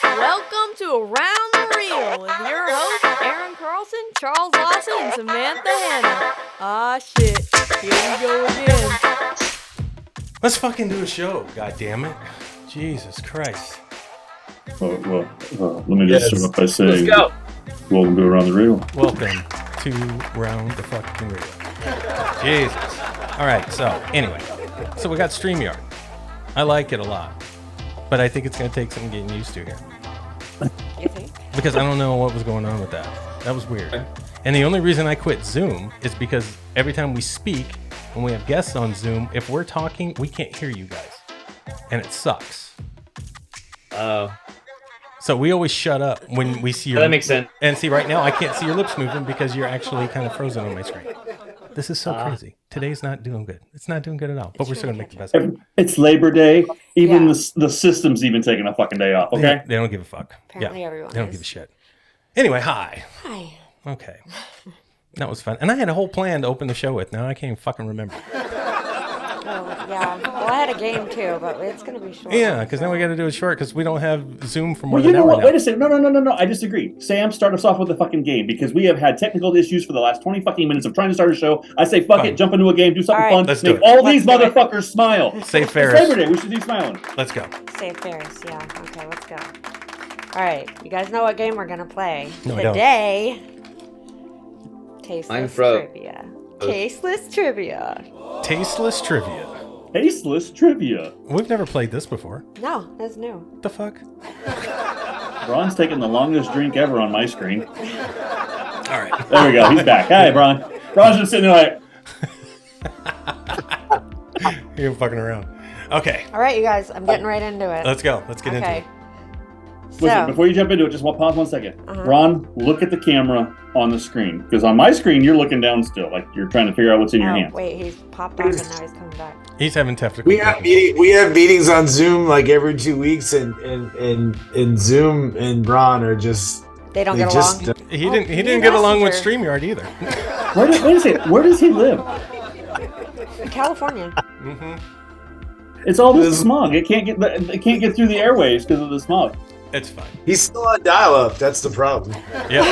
Welcome to Around the Reel with your hosts, Aaron Carlson, Charles Lawson, and Samantha Hanna. Ah, shit. Here we go again. Let's fucking do a show, goddammit. Jesus Christ. Well, let me just start off by saying, welcome to Around the Reel. Welcome to Round the fucking Reel. Jesus. All right, so anyway. So we got StreamYard. I like it a lot. But I think it's going to take some getting used to here. You think? Because I don't know what was going on with that. That was weird. And the only reason I quit Zoom is because every time we speak, when we have guests on Zoom, if we're talking, we can't hear you guys. And it sucks. Oh. So we always shut up when we see your... That makes sense. And see, right now, I can't see your lips moving because you're actually kind of frozen on my screen. This is so crazy. Today's not doing good. It's not doing good at all. But we're still going to make the best of it. It's Labor Day. Even the system's even taking a fucking day off, okay? They don't give a fuck. Apparently everyone They don't is. give a shit. Anyway, hi. Hi. Okay. That was fun. And I had a whole plan to open the show with. Now I can't even fucking remember. Oh, yeah. Well, I had a game too, but it's going to be short. Yeah, because now we got to do it short because we don't have Zoom for more Well, than you know an hour what? now. Wait a second. No. I disagree. Sam, start us off with a fucking game because we have had technical issues for the last 20 fucking minutes of trying to start a show. I say, fuck Fine. it, jump into a game, do something All right. fun, Let's do make it. all Let's these do it. motherfuckers smile. Say It's Ferris. Labor Day. We should be smiling. Let's go. Save Ferris, yeah. Okay, let's go. All right. You guys know what game we're going to play. No, I don't. Today, Tasteless Fro. Trivia. Tasteless Trivia. Tasteless trivia. Tasteless trivia. We've never played this before. No, that's new. What the fuck? Bron's taking the longest drink ever on my screen. All right. There we go. He's back. Hi, Bron. Bron's just sitting there like, You're fucking around. Okay. All right, you guys. I'm getting right into it. Let's go. Let's get into Okay. it. So, listen, before you jump into it, just pause 1 second. Uh-huh. Bron, look at the camera on the screen. Because on my screen, you're looking down still. Like you're trying to figure out what's in your hand. wait, he's popped off and now he's coming back. He's having technical We have meetings on Zoom like every 2 weeks, and Zoom and Bron are just They don't they get just along. He didn't you get along with messenger. StreamYard either. Wait a second. Where does he live? In California. It's all this smog. It can't get through the airways because of the smog. It's fine. He's still on dial-up. That's the problem. Yep.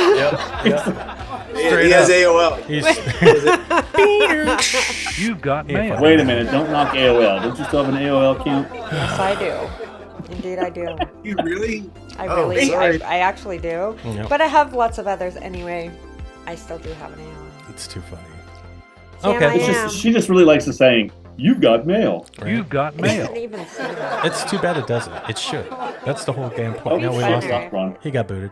He has AOL. You got Yeah, mail. Wait a minute. Don't knock AOL. Don't you still have an AOL account? Yes, I do. Indeed, I do. You really? I Oh, really do. sorry. I actually do. Yep. But I have lots of others anyway. I still do have an AOL. It's too funny. Sam, Okay. I It's am. just, she just really likes the saying, "You've got mail." Right? You got I mail. didn't even see that. It's too bad it doesn't. It should. That's the whole damn point. Oh, Now we fine. lost Alright. him. Bron. He got booted.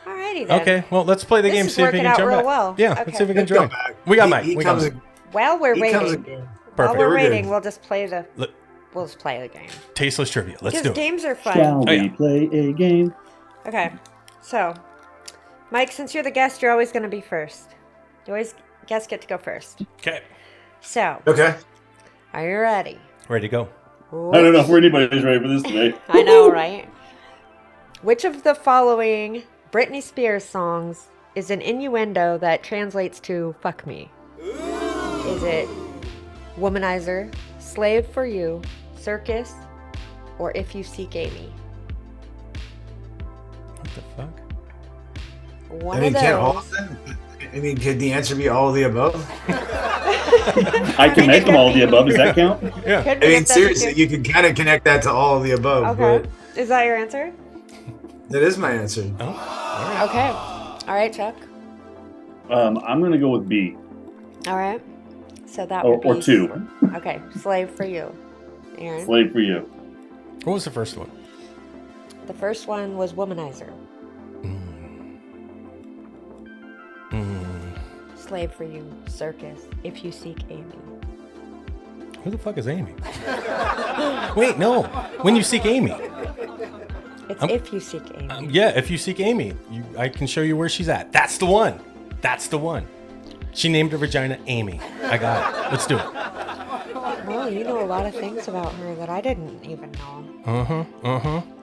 Alrighty then. Okay, well, let's play the This game. is See if he working can out jump real back. well. Yeah, Okay. let's see if we can He'll join. come back. We got He- Mike. he We got comes Mike. While we're He comes waiting, again. while Perfect. we're We're waiting, good. we'll just play the Look. game. Tasteless trivia. Let's Because do it. games are fun. Shall Oh, we yeah. play a game? Okay, so Mike, since you're the guest, you're always going to be first. You always guests get to go first. Okay. So, Okay. are you ready? Ready to go. I don't know if anybody's ready for this today. I know, right? Which of the following Britney Spears songs is an innuendo that translates to "fuck me"? Is it "Womanizer," "Slave for You," "Circus," or "If You Seek Amy"? What the fuck? One I mean, of can't all those. of them? I mean, could the answer be all of the above? I can make them all of the above. Does that count? Yeah. Could I be mean, if that's seriously, what you could kind of connect that to all of the above, Okay. Is that your answer? but that is my answer. Oh, Okay. All right, Chuck. I'm going to go with B. All right. So that Or, would be or 2. Okay, "Slave for You." Aaron. Slave for you. what was the first one? The first one was "Womanizer." "Slave for You," "Circus," "If You Seek Amy." Who the fuck is Amy? Wait, no. When you seek Amy. It's "If You Seek Amy." Yeah, if you seek Amy, I can show you where she's at. That's the one. That's the one. She named her vagina Amy. I got it. Let's do it. Well, you know a lot of things about her that I didn't even know.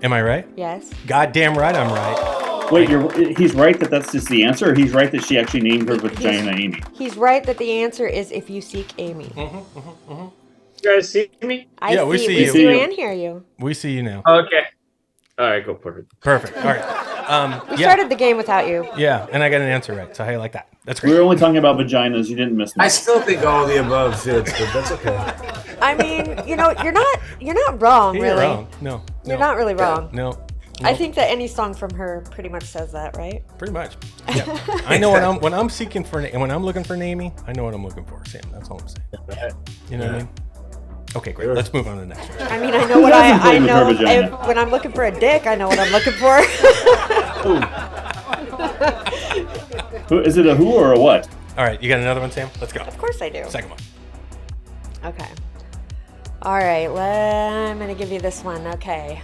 Am I right? Yes. Goddamn right I'm right. Wait, he's right that that's just the answer, or he's right that she actually named her vagina Amy? He's right that the answer is if you seek Amy. You guys see me? Yeah, we see we you. see you and hear you. We see you now. Okay. All right, go perfect. Perfect. All right. We started the game without you. Yeah, and I got an answer right. So how you like that? That's great. We were only talking about vaginas. You didn't miss I much. still think all the above fits, but that's okay. I mean, you're not wrong, You're really. wrong. No. You're not really wrong. No. I think that any song from her pretty much says that, right? Pretty much. Yeah. I know when I'm seeking for and when I'm looking for an Amy, I know what I'm looking for, Sam. That's all I'm saying. You know what I mean? Okay, great. Let's move on to the next one. I mean, I know what hasn't I played with her know. vagina? When I'm looking for a dick, I know what I'm looking for. Is it a who or a what? All right, you got another one, Sam? Let's go. Of course I do. Second one. Okay. All right, I'm going to give you this one. Okay.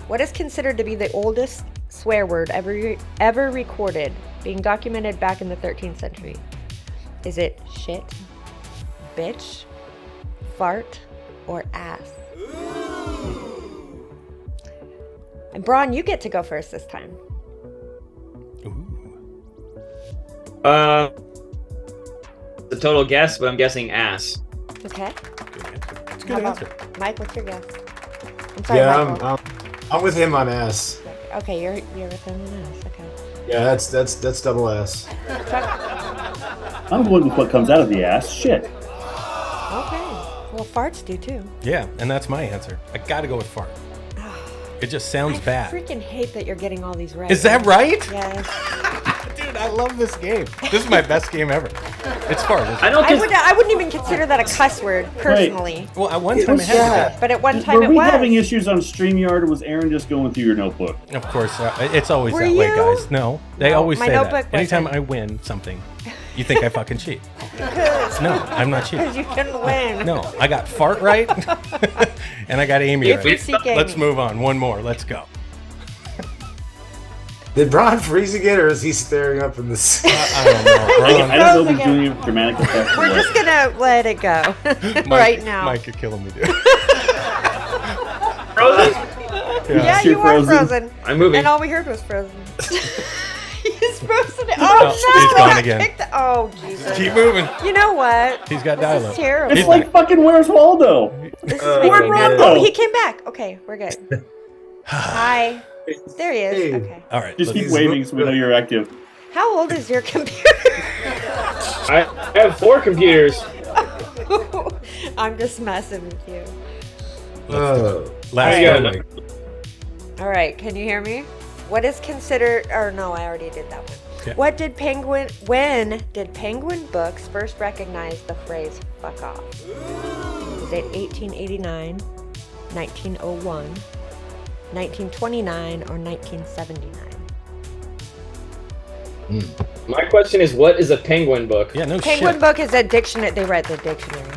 What is considered to be the oldest swear word ever recorded, being documented back in the 13th century? Is it shit, bitch, fart, or ass? And Bron, you get to go first this time. Ooh. The total guess, but I'm guessing ass. Okay. That's a How good about answer. Mike, what's your guess? I'm sorry, Yeah, Michael. I'm with him on ass. Okay, you're with him on ass. Okay. Yeah, that's double ass. I'm going with what comes out of the ass. Shit. Okay. Well, farts do too. Yeah, and that's my answer. I got to go with fart. It just sounds I bad. freaking hate that you're getting all these right. Is that right? Yes. Dude, I love this game. This is my best game ever. It's fart. Isn't it? I don't think. I wouldn't even consider that a cuss word personally. Well, at one time it had to But at one time Were it we was. having issues on StreamYard, or was Aaron just going through your notebook? be. Of course, it's always Were that way, you? guys. No, they No, always my say notebook that. Anytime wasn't. I win something, you think I fucking cheat. No, I'm not cheating. Because you couldn't win. No, I got fart right, and I got Amy If you right. seek Amy. Let's move on. One more. Let's go. Did Bron freeze again, or is he staring up in the sky? I don't know. I don't know if he's again. doing it dramatic effect. We're just gonna let it go right now. Mike could kill me, dude. Frozen? Yeah, You're you are frozen. frozen. I'm moving. And all we heard was frozen. He's frozen. No, Oh, no! he's gone again. Oh, Jesus. Keep moving. You know what? He's got This dial-up. is terrible. It's like fucking Where's Waldo? This is Oh, making me man. mad. Oh, he came back. Okay, we're good. Hi. There he is. Hey. Okay. All right. Just let's- keep waving so we know you're active. How old is your computer? I have 4 computers. I'm just messing with you. Last There you one. go. All right, can you hear me? What is considered, or no, I already did that one. Okay. When did Penguin Books first recognize the phrase fuck off? Is it 1889, 1901, 1929, or 1979? My question is, what is a penguin book? Yeah, no Penguin shit. Book is a dictionary. They read the dictionary.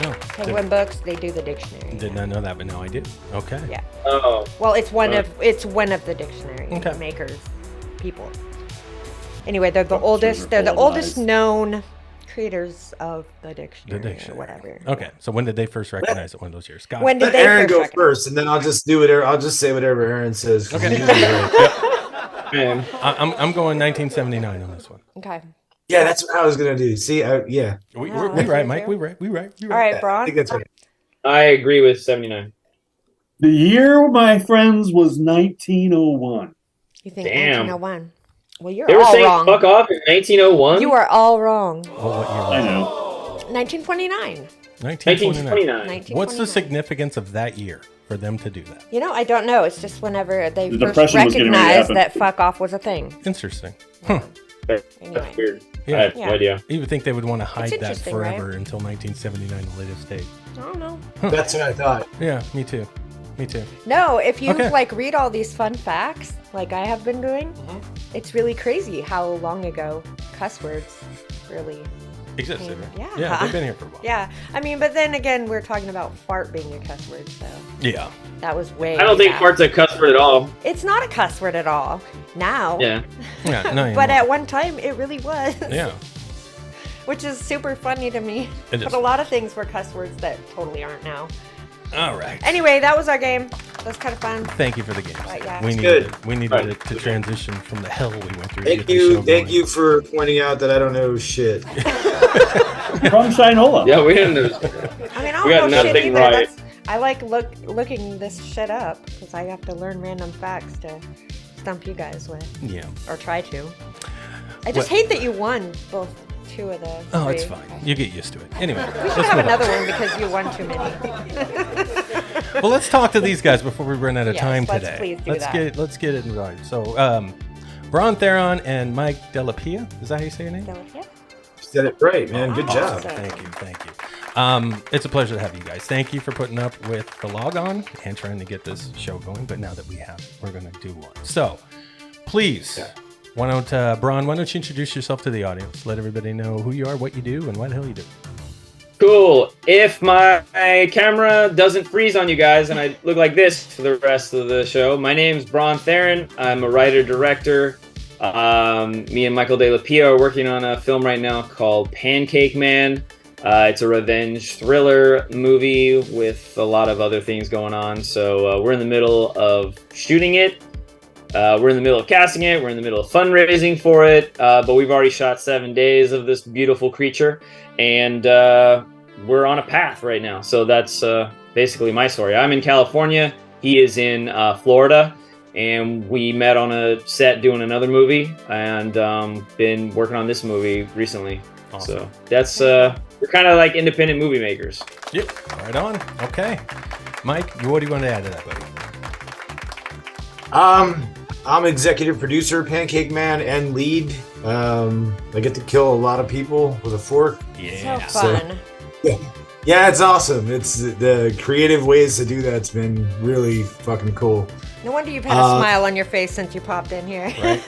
No, Penguin Books, they do the dictionary. did not know that, but now I do. Okay. Yeah. Oh, Well, it's one of the dictionary Okay. makers, people. Anyway, they're the oldest. They're the full of oldest lies. known creators of the dictionary, dictionary. or whatever. Okay. So when did they first recognize it? One of those years. Got When it. did Let they Aaron first go recognize? first, and then I'll just do whatever. I'll just say whatever Aaron says. 'cause Okay. he's usually right. man. I'm going 1979 on this one. Okay. Yeah, that's what I was gonna do. See, yeah. We Yeah, right, that's Mike. right. We right. All right, I Bron. think that's right. I agree with 79. The year, my friends, was 1901. You think Damn. 1901? Well, you're They were all saying wrong. fuck off in 1901? You are all wrong. Well, what year was I it? know. 1929. 1929. 1929. What's the 1929. significance of that year for them to do that? You know, I don't know. It's just whenever they The first Depression was getting ready to recognized happen. that fuck off was a thing. Interesting. Anyway. That's weird. Yeah. I have Yeah. no idea. You would think they would want to hide that interesting, forever right? until 1979, the latest date. I don't know. That's what I thought. Yeah, me too. Me too. No, if you Okay. like read all these fun facts, like I have been doing, Mm-hmm. it's really crazy how long ago cuss words really. Existed, right? Yeah. Yeah, they've been here for a while. Yeah, I mean, but then again, we're talking about fart being a cuss word, so Yeah. that was way. I don't think back. fart's a cuss word at all. It's not a cuss word at all now. Yeah. Yeah, no, But anymore. at one time, it really was. Yeah. Which is super funny to me. It is. But a lot of things were cuss words that totally aren't now. All right. Anyway, that was our game. was kind of fun. Thank you for the games. Yeah. We good. needed it to transition from the hell we went through. Thank you for pointing out that I don't know shit. From Shinola. Yeah, we didn't know. I mean, I We don't got know shit nothing either. right. I like looking this shit up because I have to learn random facts to stump you guys with, Yeah. or try to. I just hate that you won both two of the. Oh, three. it's fine. You get used to it. Anyway, We should let's have move on. another one because you won too many. Well, let's talk to these guys before we run out of Yes, time let's today. please do that. Let's get it right. So, Bron Theron and Mike Della Pia. Is that how you say your name? Yeah. Said it right, man. Good job. Awesome. Thank you. It's a pleasure to have you guys. Thank you for putting up with the log on and trying to get this show going. But now that we have, we're going to do one. So, please, why don't Bron? Why don't you introduce yourself to the audience? Let everybody know who you are, what you do, and what the hell you do. Cool. If my camera doesn't freeze on you guys and I look like this for the rest of the show, my name's Bron Theron. I'm a writer-director. Me and Michael Della Pia are working on a film right now called Pancake Man. It's a revenge thriller movie with a lot of other things going on. So we're in the middle of shooting it. We're in the middle of casting it. We're in the middle of fundraising for it. But we've already shot 7 days of this beautiful creature. And we're on a path right now. So that's basically my story. I'm in California. He is in Florida. And we met on a set doing another movie. And been working on this movie recently. Awesome. So that's... we're kind of like independent movie makers. Yep. Right on. Okay. Mike, what do you want to add to that, buddy? I'm executive producer, Pancake Man, and lead. I get to kill a lot of people with a fork. Yeah. So fun. Yeah, it's awesome. It's the creative ways to do that's been really fucking cool. No wonder you've had a smile on your face since you popped in here. Right.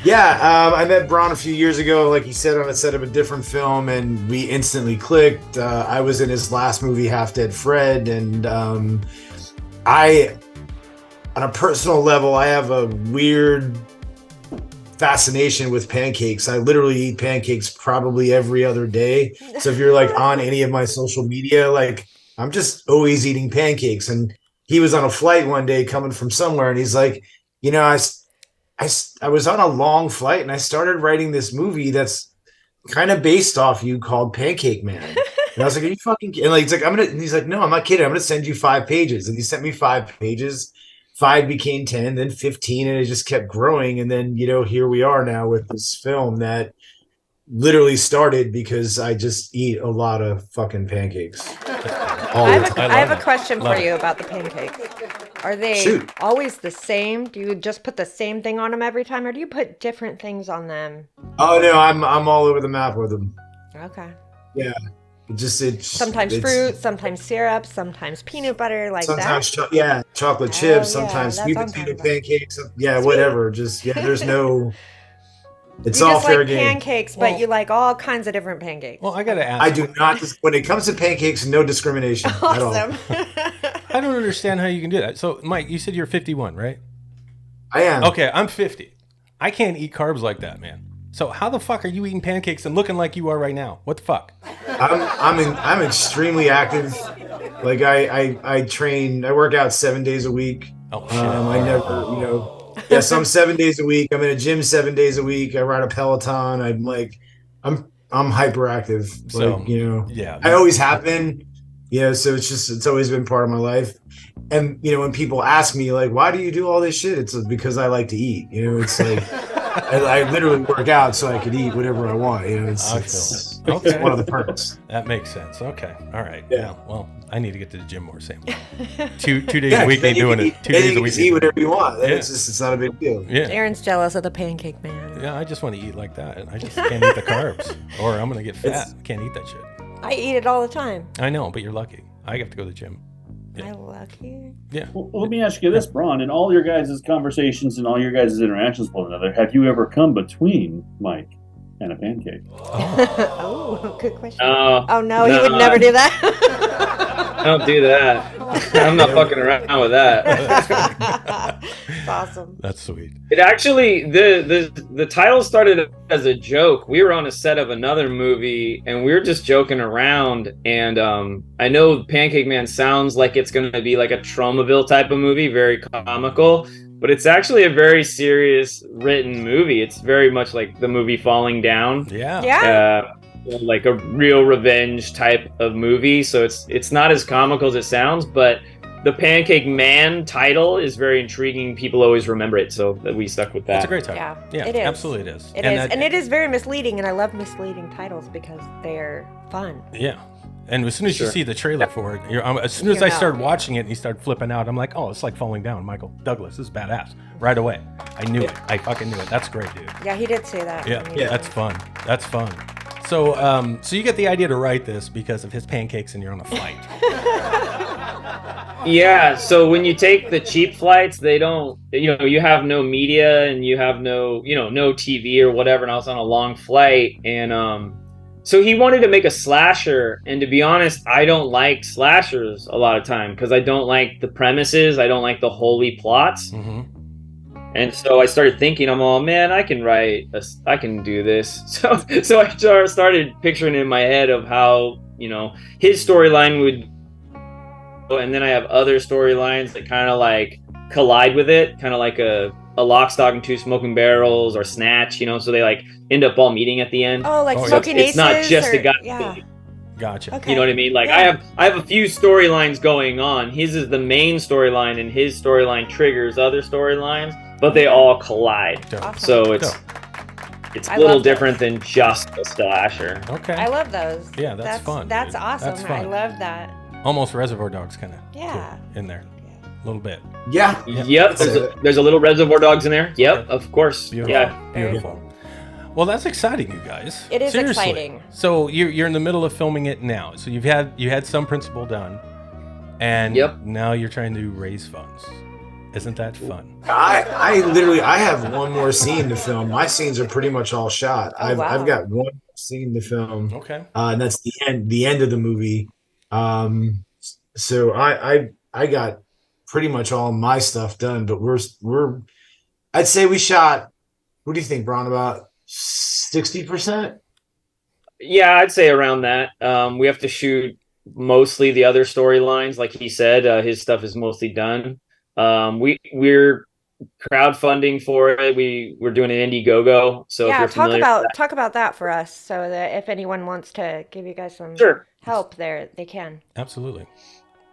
Yeah, I met Bron a few years ago, like he said, on a set of a different film, and we instantly clicked. I was in his last movie, Half Dead Fred, and I, on a personal level, I have a weird fascination with pancakes. I literally eat pancakes probably every other day. So if you're like on any of my social media, like I'm just always eating pancakes. And he was on a flight one day coming from somewhere, and he's like, you know, I was on a long flight and I started writing this movie that's kind of based off you called Pancake Man. And I was like, are you fucking kidding? And like, he's like, no, I'm not kidding. I'm going to send you 5 pages. And he sent me 5 pages. 5 became 10, then 15, and it just kept growing. And then, you know, here we are now with this film that literally started because I just eat a lot of fucking pancakes. I have a question for you about the pancakes. Are they always the same? Do you just put the same thing on them every time, or do you put different things on them? Oh no, I'm all over the map with them. Okay. Yeah, it's sometimes fruit, sometimes syrup, sometimes peanut butter, like sometimes that. Chocolate chips, yeah, sometimes that's sweet what I'm potato talking about. pancakes. Yeah, whatever. Just there's no. It's You all just fair like game. pancakes, but you like all kinds of different pancakes. Well, I got to ask. I do not. When it comes to pancakes, no discrimination at all. Awesome. I don't understand how you can do that. So, Mike, you said you're 51, right? I am. Okay, I'm 50. I can't eat carbs like that, man. So how the fuck are you eating pancakes and looking like you are right now? What the fuck? I'm extremely active. Like I train. I work out 7 days a week. Oh shit! I never, Yes, I'm 7 days a week. I'm in a gym 7 days a week. I ride a Peloton. I'm hyperactive. So, yeah. I always have been. So it's always been part of my life. And when people ask me like, why do you do all this shit? It's because I like to eat. It's like I literally work out so I could eat whatever I want. It's one of the perks. That makes sense. Okay. All right. Yeah. Well, I need to get to the gym more. Same. Two days a week ain't doing it. 2 days a week. Eat whatever you want. It's not a big deal. Yeah. Aaron's jealous of the Pancake Man. Yeah, I just want to eat like that. I just can't eat the carbs, or I'm gonna get fat. I can't eat that shit. I eat it all the time. I know, but you're lucky. I have to go to the gym. Yeah. I'm lucky. Yeah. Well, let me ask you this, Bron. In all your guys' conversations and all your guys' interactions with one another, have you ever come between Mike and a pancake? Oh, good question. Oh no, he would never do that. I don't do that. I'm not fucking around with that. That's awesome. That's sweet. It actually the title started as a joke. We were on a set of another movie and we were just joking around. And I know Pancake Man sounds like it's going to be like a Tromaville type of movie, very comical, but it's actually a very serious written movie. It's very much like the movie Falling Down. Yeah. Yeah. Like a real revenge type of movie. So it's not as comical as it sounds, but the Pancake Man title is very intriguing. People always remember it, so we stuck with that. It's a great title. Yeah, it is. Absolutely it is. It is. And it is very misleading, and I love misleading titles because they're fun. Yeah. And as soon as you see the trailer for it, as soon as You I know. started watching it and he started flipping out, I'm like, oh, it's like Falling Down. Michael Douglas is badass. Right away. I knew it. I fucking knew it. That's great, dude. Yeah, he did say that. Yeah, that's fun. That's fun. So, so you get the idea to write this because of his pancakes and you're on a flight. Yeah, so when you take the cheap flights, they don't, you have no media and you have no, no TV or whatever, and I was on a long flight, and so he wanted to make a slasher, and to be honest, I don't like slashers a lot of time because I don't like the premises, I don't like the holy plots. Mm-hmm. And so I started thinking, I'm all, man, I can do this. So I started picturing in my head of how, his storyline would, and then I have other storylines that kind of like collide with it, kind of like a Lock, Stock, and Two Smoking Barrels or Snatch, so they like end up all meeting at the end. Oh, like Oh, yeah. Smoking It's Aces? not just or, a guy. Yeah. Gotcha. Okay. You know what I mean? Like Yeah. I have a few storylines going on. His is the main storyline, and his storyline triggers other storylines, but they all collide. Dope. Awesome. So it's I a little love those. different than just a slasher. Okay. I love those. Yeah, that's fun, That's dude. awesome. That's fun. I love that. Almost Reservoir Dogs kind of Yeah. in there. A little bit. Yeah. Yep, there's a little Reservoir Dogs in there. Yep, of course. Beautiful. Yeah. Very Beautiful. cool. Well, that's exciting, you guys. It is Seriously. exciting. So you're in the middle of filming it now. So you had some principle done, and now you're trying to raise funds. Isn't that fun? I have one more scene to film. My scenes are pretty much all shot. Oh, wow. I've got one more scene to film. Okay. And that's the end of the movie. So I got pretty much all my stuff done, but I'd say we shot, what do you think, Bron, about 60%? Yeah, I'd say around that. We have to shoot mostly the other storylines, like he said. His stuff is mostly done. We're crowdfunding for it. We're doing an Indiegogo. So if Yeah, you're talk familiar about with that, talk about that for us, so that if anyone wants to give you guys some Sure. help there, they can. Absolutely.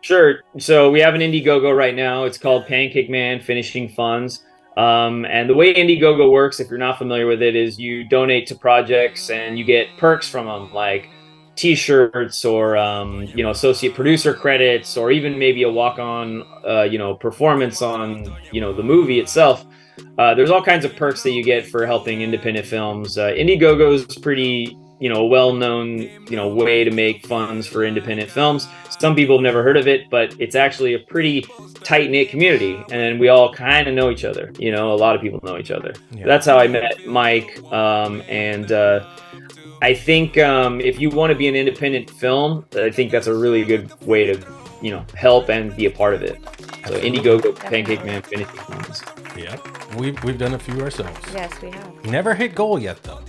Sure. So we have an Indiegogo right now. It's called Pancake Man Finishing Funds. And the way Indiegogo works, if you're not familiar with it, is you donate to projects and you get perks from them, like T-shirts or associate producer credits, or even maybe a walk-on performance on the movie itself. There's all kinds of perks that you get for helping independent films. Indiegogo is pretty well-known way to make funds for independent films. Some people have never heard of it, but it's actually a pretty tight-knit community, and we all kind of know each other. A lot of people know each other. Yeah. That's how I met Mike, and I think if you want to be an independent film, I think that's a really good way to help and be a part of it. So Indiegogo, Pancake Man, Finishing Funds. Yeah. We've done a few ourselves. Yes, we have. Never hit goal yet, though.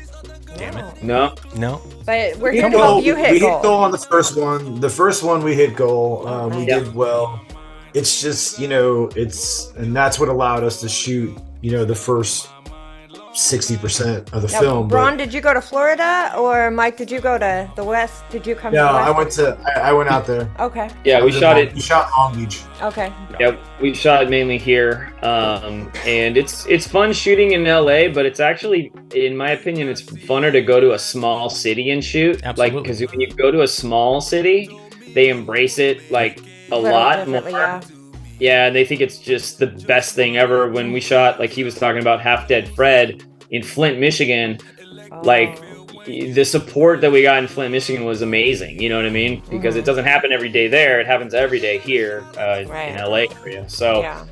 Damn it. No. No. But we're here We to help you we hit hit goal. goal on the first one. The first one we hit goal. We nice. did well. It's just, and that's what allowed us to shoot, the first 60% of the Now, film. Bron, did you go to Florida, or Mike, did you go to the West? Did you come No, to the West? I went out there. Okay. Yeah, we shot it. We shot Long Beach. Okay. Yeah, we shot it mainly here, and it's fun shooting in LA. But it's actually, in my opinion, it's funner to go to a small city and shoot. Absolutely. Like, because when you go to a small city, they embrace it like a Little lot more. differently, yeah. Yeah, and they think it's just the best thing ever. When we shot, like he was talking about, Half Dead Fred in Flint, Michigan, like the support that we got in Flint, Michigan was amazing. You know what I mean? Because it doesn't happen every day there. It happens every day here in LA area. So Yeah.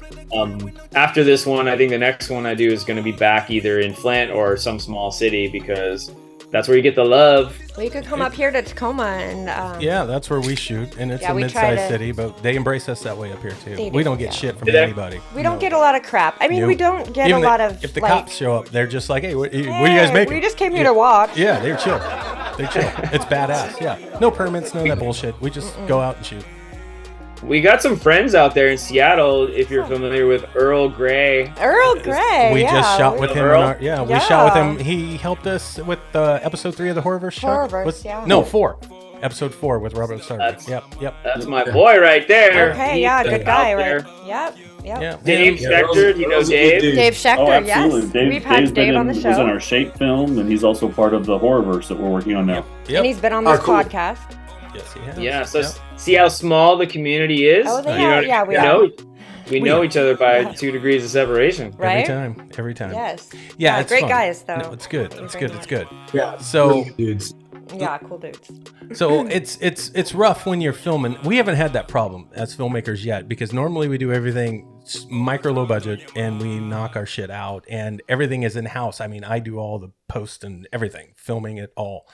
After this one, I think the next one I do is going to be back either in Flint or some small city, because that's where you get the love. Well, you could come up here to Tacoma and Yeah, that's where we shoot, and it's Yeah, a we try mid-sized to- city, but they embrace us that way up here too. They We do, don't get yeah. shit from Do they? anybody. we don't get a lot of crap. I mean, we don't get Even a lot of if the like, cops show up, they're just like, "Hey, what are you "Hey, guys making?" We just came here to watch. Yeah, they're chill. They're chill. It's badass. Yeah, no permits, none of that bullshit. We just go out and shoot. We got some friends out there in Seattle, if you're familiar with Earl Grey. Earl Grey. We yeah, just shot with him. Earl? We shot with him. He helped us with episode 3 of the Horrorverse show. Horrorverse, yeah. No, 4. Episode 4 with Robert Stark. Yep. That's my boy right there. Okay, yeah, He's good guy, out there. right? Yep. Yeah. Dave Yeah, Schechter, do you know Earl's a good Dave? dude. Dave Schechter, Oh, absolutely. yes. Dave, We've had Dave's Dave been on the was in show. our Shape film, and he's also part of the Horrorverse that we're working on now. Yep. And he's been on this cool. podcast. Yes, he has. Yeah, so Yep. see how small the community is? Oh, they You are. know, Yeah, we we are. know, we We know are. each other by Yeah. 2 degrees of separation. Right? Every time. Yes. Yeah, it's great fun. guys, though. No, it's good. Thank you It's very good. It's much. good. Yeah. So- really good dudes. Yeah, cool dudes. So it's rough when you're filming. We haven't had that problem as filmmakers yet because normally we do everything micro low budget and we knock our shit out and everything is in house. I mean, I do all the post and everything, filming it all.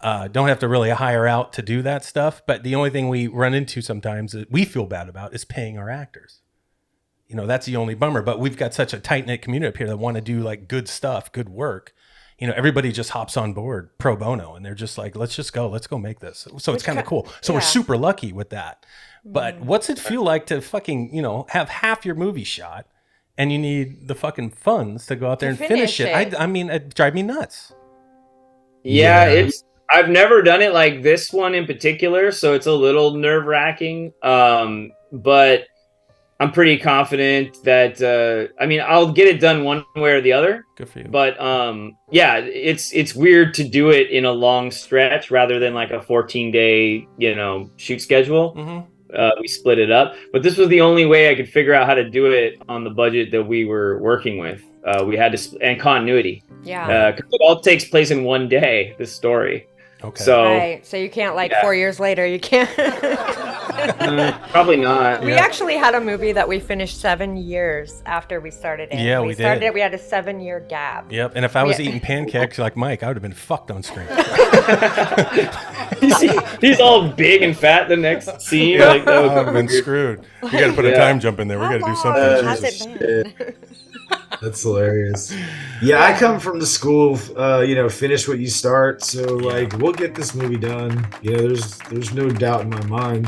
Don't have to really hire out to do that stuff. But the only thing we run into sometimes that we feel bad about is paying our actors. You know, that's the only bummer. But we've got such a tight knit community up here that want to do like good stuff, good work. You know, everybody just hops on board pro bono and they're just like, let's go make this. So it's kind of cool. So we're yeah. super lucky with that. But what's it feel like to fucking, you know, have half your movie shot and you need the fucking funds to go out there To and finish finish it? it. I mean, it drive me nuts. Yeah, I've never done it like this one in particular, so it's a little nerve-wracking. But I'm pretty confident that I mean, I'll get it done one way or the other. Good for you. But yeah, it's weird to do it in a long stretch rather than like a 14-day, you know, shoot schedule. Mhm. We split it up, but this was the only way I could figure out how to do it on the budget that we were working with. We had to and continuity. Yeah. 'Cause it all takes place in one day. This story. Okay. So Right. So you can't like Yeah. 4 years later. You can't. probably not. We actually had a movie that we finished 7 years after we started it. Yeah, When we started did. it. We had a 7-year gap. Yep. And if I was Yeah. eating pancakes like Mike, I would have been fucked on screen. He's all big and fat the next scene. Like, that I would would have been screwed. We got to put a Yeah. time jump in there. We How got to do long something. has Jesus it been? That's hilarious. Yeah, I come from the school, you know, finish what you start. So like, we'll get this movie done. You know, there's no doubt in my mind.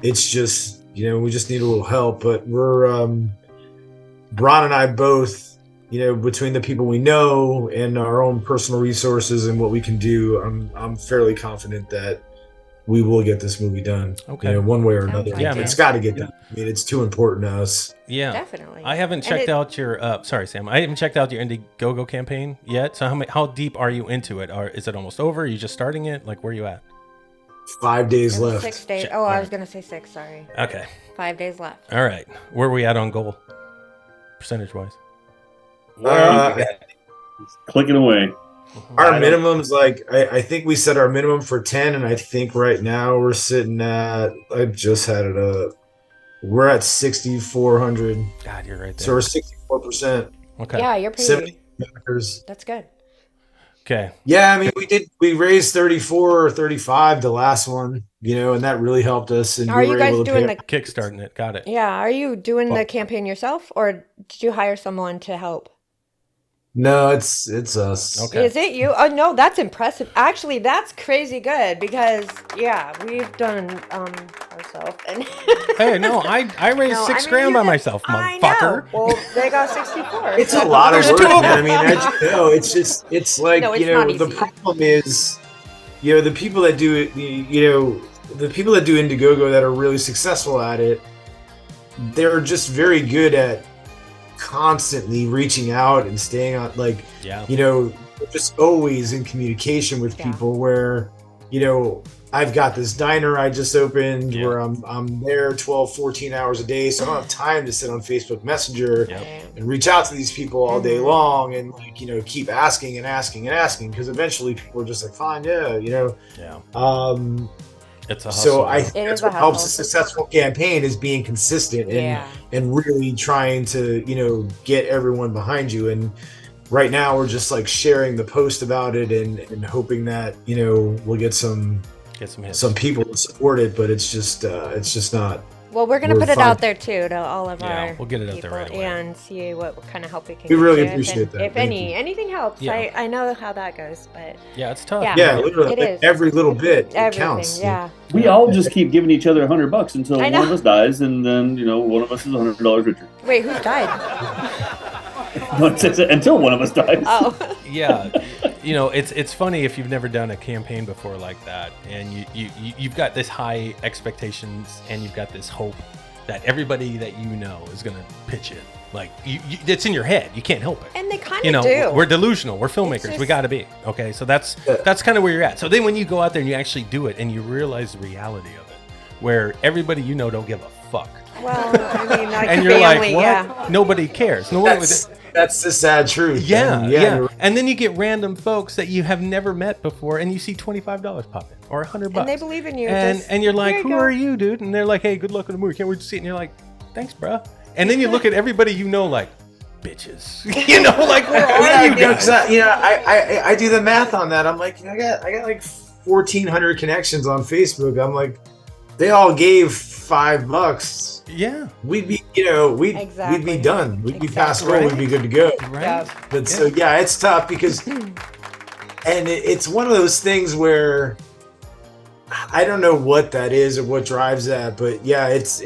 It's just, you know, we just need a little help. But we're Bron and I both, you know, between the people we know and our own personal resources and what we can do, I'm fairly confident that we will get this movie done. Okay. You know, one way or another. Sounds Yeah, It's man. got to get done. I mean, it's too important to us. Yeah. Definitely. I haven't And checked it- out your. Sorry, Sam. I haven't checked out your Indiegogo campaign yet. So how deep are you into it? Or is it almost over? Are you just starting it? Like, where are you at? 5 days It was left. 6 days. Shit. Oh, I Alright. was gonna say 6. Sorry. Okay. 5 days left. All right. Where are we at on goal? Percentage wise. Clicking away. Our minimum's like I think we set our minimum for 10, and I think right now we're sitting at, I just had it up. We're at 6,400. God, you're right there. So we're 64%. Okay. Yeah, you're pretty. 70 backers. That's good. Okay. Yeah, I mean we raised 34 or 35 the last one, you know, and that really helped us. And Are we you were guys able to doing pay- the? Kickstarting it. Got it. Yeah. Are you doing Well- the campaign yourself, or did you hire someone to help? No, it's us. Okay. Is it you? Oh no, that's impressive. Actually, that's crazy good because yeah, we've done ourselves. And Hey, no, I raised No, 6 I mean, grand you by did- myself, I motherfucker. know. Well, they got 64. It's a so- lot of There's work, two of man. I them. mean, as you know, it's like, No, it's you know, not the easy. problem is, you know, the people that do it, you know, the people that do Indiegogo that are really successful at it, they're just very good at constantly reaching out and staying on, like, Yeah. you know, just always in communication with Yeah. people where, you know, I've got this diner I just opened Yeah. where I'm there 12, 14 hours a day. So I don't have time to sit on Facebook Messenger Yep. and reach out to these people all day Mhm. long and, like, you know, keep asking and asking and asking, because eventually people are just like, fine, yeah, you know. Yeah. It's a hustle. So I man. think It that's is a what helps a hustle. successful campaign is being consistent and Yeah. and really trying to, you know, get everyone behind you. And right now we're just like sharing the post about it and hoping that, you know, we'll get some hits. some people to support it, but it's just not. Well, we're going to We're put it fine. out there too to all of Yeah, our we'll get it out people there right away. and see what kind of help we can We get really to. appreciate that. If Thank you. anything helps. Yeah. I know how that goes, but Yeah, it's tough. Yeah. Yeah, literally, It is. every little bit everything, counts. yeah. We all just keep giving each other $100 until I one of know. us dies, and then one of us is $100 richer. Wait, who's died? Until one of us dies. Oh. Yeah, it's funny if you've never done a campaign before like that, and you've got this high expectations, and you've got this hope that everybody that you know is going to pitch in. Like it's in your head, you can't help it. And they kind of do. We're delusional. We're filmmakers. just- We got to be okay. So that's kind of where you're at. So then when you go out there and you actually do it, and you realize the reality of it, where everybody you know don't give a fuck, Well, I mean, like and you're family, like, what? yeah. Nobody cares. No one. That's the sad truth. Yeah, And yeah. you're- And then you get random folks that you have never met before, and you see $25 pop in or $100, And they believe in you. and just, and you're like, "Here who go." are you, dude? And they're like, hey, good luck on the movie. Can't wait to see it. And you're like, thanks, bro. And then you look at everybody you know, like, bitches. Like, where are you guys? I do the math on that. I'm like, I got like 1,400 connections on Facebook. I'm like, they all gave $5. Yeah, We'd be, we'd Exactly. be done. We'd be past Exactly. roll. We'd be good to go. right. Yeah. But so yeah, it's tough because, and it's one of those things where I don't know what that is or what drives that, but yeah, it's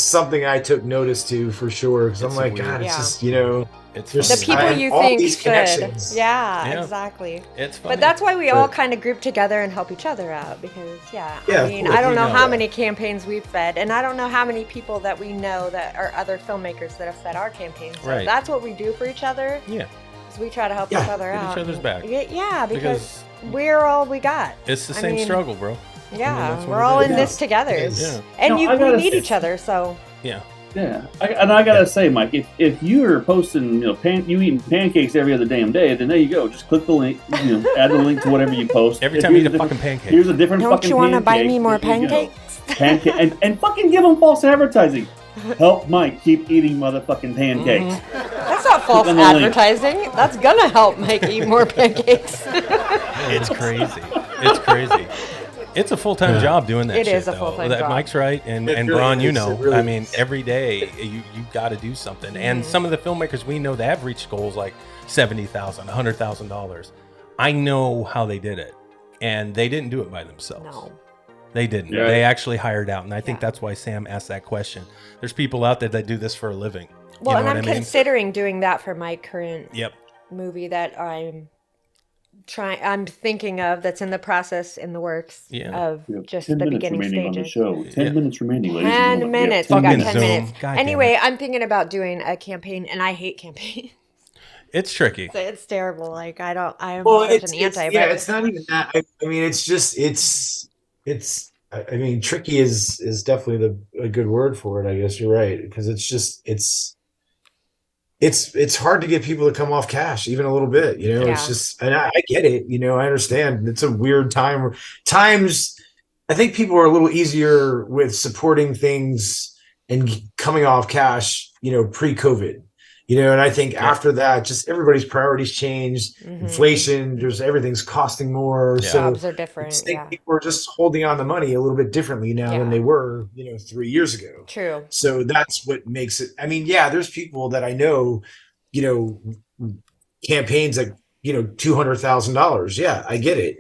something I took notice to for sure. Because I'm It's like, weird. God, it's Yeah. just It's There's The funny. people I- you all think these should. connections. Yeah, Yeah. exactly. It's funny. But that's why we all But- kind of group together and help each other out because, Yeah, I of mean, course, I don't we know know how that. many campaigns we've fed, and I don't know how many people that we know that are other filmmakers that have fed our campaigns. So Right. that's what we do for each other. Yeah, Is we try to help Yeah, each other get out. each other's back. Yeah, because we're all we got. it's the I same mean, struggle, bro. Yeah, that's what we're it all is. in this together. It is. Yeah, And No, I we gotta- need each other, so yeah. Yeah, I gotta say, Mike, if you're posting, you eating pancakes every other damn day, then there you go. Just click the link, add the link to whatever you post. Every If time you here's eat a different- fucking pancake. Here's a different don't fucking you want to buy pancake, me more there you go. pancakes? Pancake and fucking give them false advertising. Help Mike keep eating motherfucking pancakes. That's not false on the link. advertising. That's gonna help Mike eat more pancakes. It's crazy. It's crazy. It's a full-time job doing that It shit, is a though. full-time That job. Mike's right, and It really Bron, you is. know, It really I mean, is. every day you got to do something. And Mm-hmm. some of the filmmakers we know that have reached goals like $70,000, $100,000. I know how they did it, and they didn't do it by themselves. No. They didn't. Yeah. They actually hired out, and I think Yeah. that's why Sam asked that question. There's people out there that do this for a living. Well, you and know I'm what I mean? considering doing that for my current Yep. movie that I'm thinking of that's in the process in the works Yeah. of We have just 10 the minutes beginning remaining on the stages. show. 10 Yeah. minutes remaining, ladies and 10 gentlemen. minutes. We We have got 10 Fucking 10 Zoom. minutes. God damn Anyway, it. I'm thinking about doing a campaign, and I hate campaigns. It's tricky. So it's terrible. Like I am Well, such it's, an it's anti. yeah, but it's not even that. I mean, it's just it's. I mean, tricky is definitely a good word for it. I guess you're right because it's just it's hard to get people to come off cash even a little bit. It's Yeah. just, and I get it. I understand. It's a weird time. Times, I think people are a little easier with supporting things and coming off cash. Pre-COVID. And I think after that, just everybody's priorities changed. Mhm. Inflation, everything's costing more. Yeah. So jobs are I different. just think Yeah, people are just holding on the money a little bit differently now than Yeah. they were, 3 years ago. true. So that's what makes it. I mean, yeah, there's people that I know, campaigns at, $200,000. Yeah, I get it.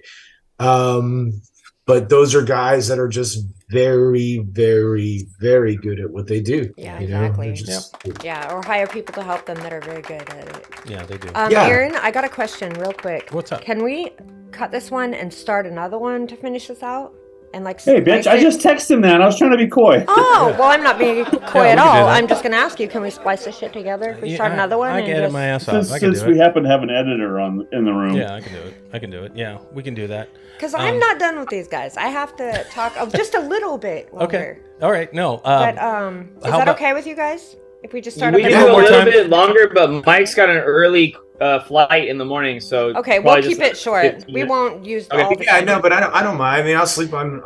But those are guys that are just very, very, very good at what they do. Yeah, They're exactly. just- Yeah, or hire people to help them that are very good at it. Yeah, they do. Yeah. Aaron, I got a question real quick. What's up? Can we cut this one and start another one to finish this out? And like, Hey, bitch, splice I it? just texted him that. I was trying to be coy. Oh, well, I'm not being coy we at can do all. that. I'm just gonna ask you, can we splice this shit together? If we start another one? I and get it just... my ass off. Since, I can since do we it. happen to have an editor in the room. Yeah, I can do it. Yeah, we can do that. Because I'm not done with these guys. I have to talk just a little bit longer. Okay. All right. No. But is how that about- okay with you guys? If we just start We up can one do a more little time. bit longer, but Mike's got an early flight in the morning, so Okay, we'll probably keep just it short. 15 We minutes. won't use Okay. all the Yeah, I time. know, but I don't mind. I mean, I'll sleep on.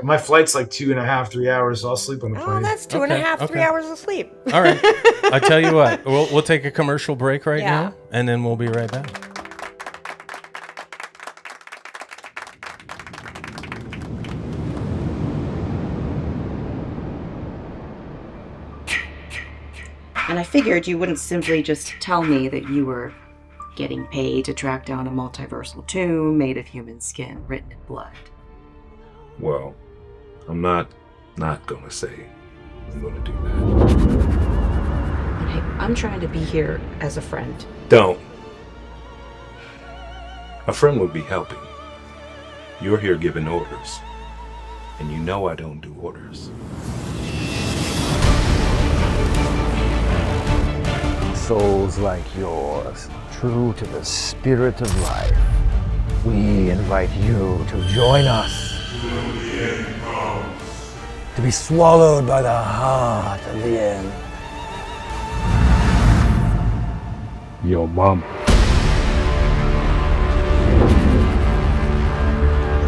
My flight's like 2.5, 3 hours, so I'll sleep on the Oh, plane. that's 2.5, 3 okay. hours of sleep. All right. I tell you what, we'll take a commercial break right Yeah. now, and then we'll be right back. And I figured you wouldn't simply just tell me that you were getting paid to track down a multiversal tomb made of human skin written in blood. Well, I'm not gonna say I'm gonna do that. And hey, I'm trying to be here as a friend. Don't. A friend would be helping. You're here giving orders. And you know I don't do orders. Souls like yours, true to the spirit of life, we invite you to join us. To be swallowed by the heart of the end. Your mom.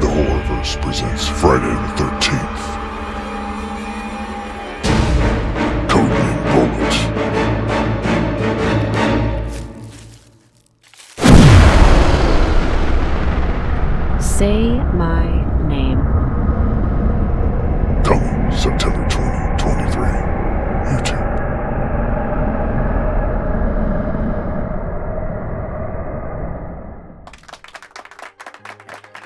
The Horrorverse presents Friday the 13th. Codename Bullet. Say my name. Coming September 2023. YouTube.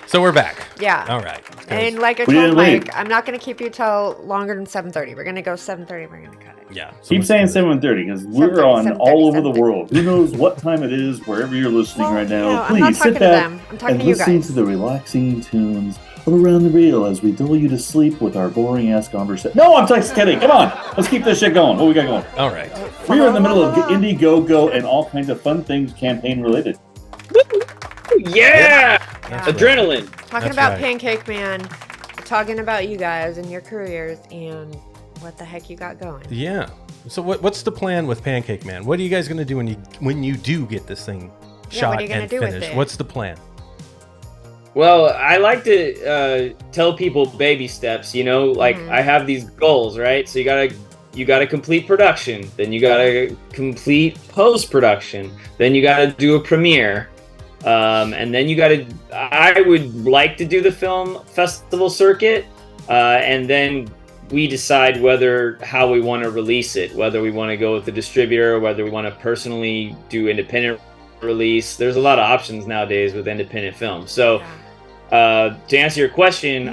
So we're back. Yeah. All right. And like I We told didn't Mike, leave. I'm not going to keep you till longer than 7:30. We're going to go 7:30. We're going to cut it. Yeah. So Keep let's saying do this. 7:30 because we're 7:30, on 7:30, all over the 7:30. world. Who knows what time it is wherever you're listening Well, right now? no, I'm Please not talking sit to back them. I'm talking and to you listen guys. to the relaxing tunes of Around the Reel as we dull you to sleep with our boring ass conversation. No, I'm just kidding. Come on, let's keep this shit going. What we got going? All right. We are in the middle of Indiegogo and all kinds of fun things campaign related. Yeah, That's adrenaline. Talking That's about right. Pancake Man, talking about you guys and your careers and what the heck you got going. Yeah. So what's the plan with Pancake Man? What are you guys gonna do when you do get this thing Yeah, shot what are you gonna and do with finished? it? What's the plan? Well, I like to tell people baby steps. You know, like I have these goals, right? So you gotta complete production, then you gotta complete post production, then you gotta do a premiere, and then I would like to do the film festival circuit, and then we decide how we want to release it, whether we want to go with the distributor, whether we want to personally do independent release. There's a lot of options nowadays with independent films. So to answer your question,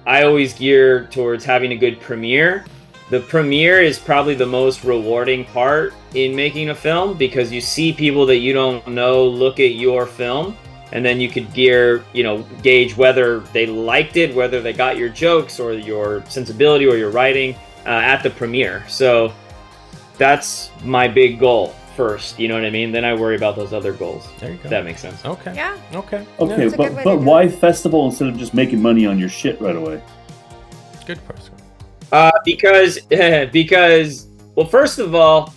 I always gear towards having a good premiere. The premiere is probably the most rewarding part in making a film because you see people that you don't know look at your film, and then you could gauge whether they liked it, whether they got your jokes or your sensibility or your writing at the premiere. So that's my big goal first, you know what I mean? Then I worry about those other goals. There you go. If that makes sense. Okay. Yeah. Okay. Okay, That's a good way to but do why festival instead of just making money on your shit right away? Good question. Because well, first of all,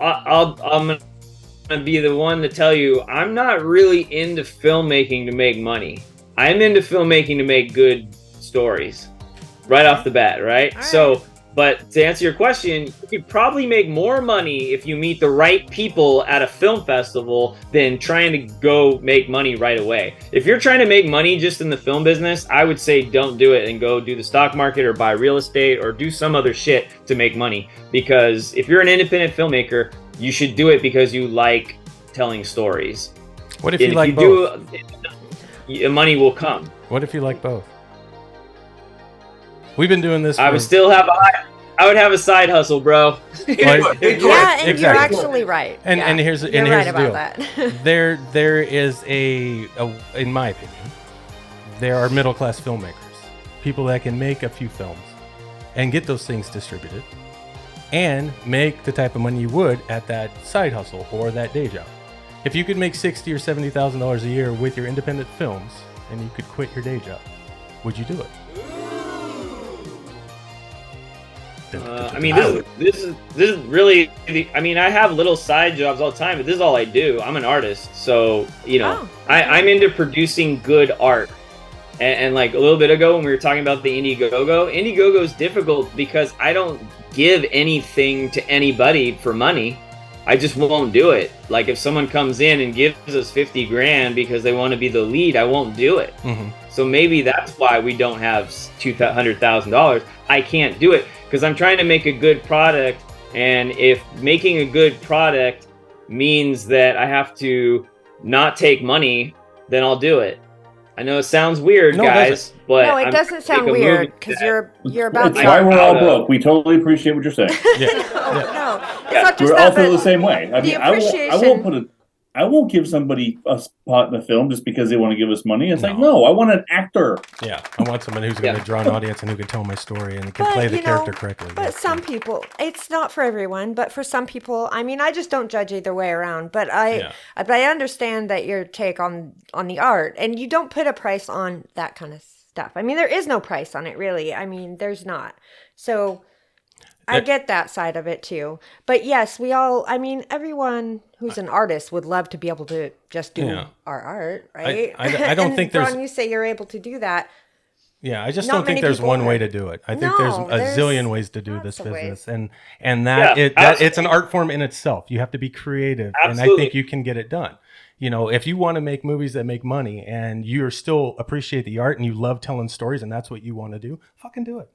I'm gonna be the one to tell you I'm not really into filmmaking to make money. I'm into filmmaking to make good stories, right off the bat, right? All right. So, but to answer your question, you could probably make more money if you meet the right people at a film festival than trying to go make money right away. If you're trying to make money just in the film business, I would say don't do it and go do the stock market or buy real estate or do some other shit to make money. Because if you're an independent filmmaker, you should do it because you like telling stories. What if And you like both? Money will come. What if you like both? We've been doing this. I would have a side hustle, bro. Yeah, and Exactly. you're actually right. And Yeah, and here's you're here's right the about deal. that. There is in my opinion, there are middle class filmmakers, people that can make a few films, and get those things distributed, and make the type of money you would at that side hustle or that day job. If you could make $60,000 or $70,000 a year with your independent films, and you could quit your day job, would you do it? I mean, this is really. I mean, I have little side jobs all the time, but this is all I do. I'm an artist, so I'm into producing good art. And like a little bit ago when we were talking about the Indiegogo is difficult because I don't give anything to anybody for money. I just won't do it. Like if someone comes in and gives us 50 grand because they want to be the lead, I won't do it. Mm-hmm. So maybe that's why we don't have $200,000. I can't do it because I'm trying to make a good product. And if making a good product means that I have to not take money, then I'll do it. I know it sounds weird, guys, but no, it doesn't sound weird because you're about. That's why we're all broke. We totally appreciate what you're saying. No, it's not just we're that. all feel the same way. I mean, Appreciation. I won't give somebody a spot in the film just because they want to give us money. It's like, no, I want an actor. Yeah, I want someone who's going to draw an audience and who can tell my story and can play the character correctly. But some people, it's not for everyone, but for some people, I mean, I just don't judge either way around. But I understand that your take on the art, and you don't put a price on that kind of stuff. I mean, there is no price on it, really. I mean, there's not. So I get that side of it too. But yes, everyone who's an artist would love to be able to just do our art, right? I don't think there's... Ron, you say you're able to do that. Yeah, I just don't think there's one way to do it. I think there's a zillion ways to do this business. And that it's an art form in itself. You have to be creative. Absolutely. And I think you can get it done. You know, if you want to make movies that make money and you still appreciate the art and you love telling stories and that's what you want to do, fucking do it.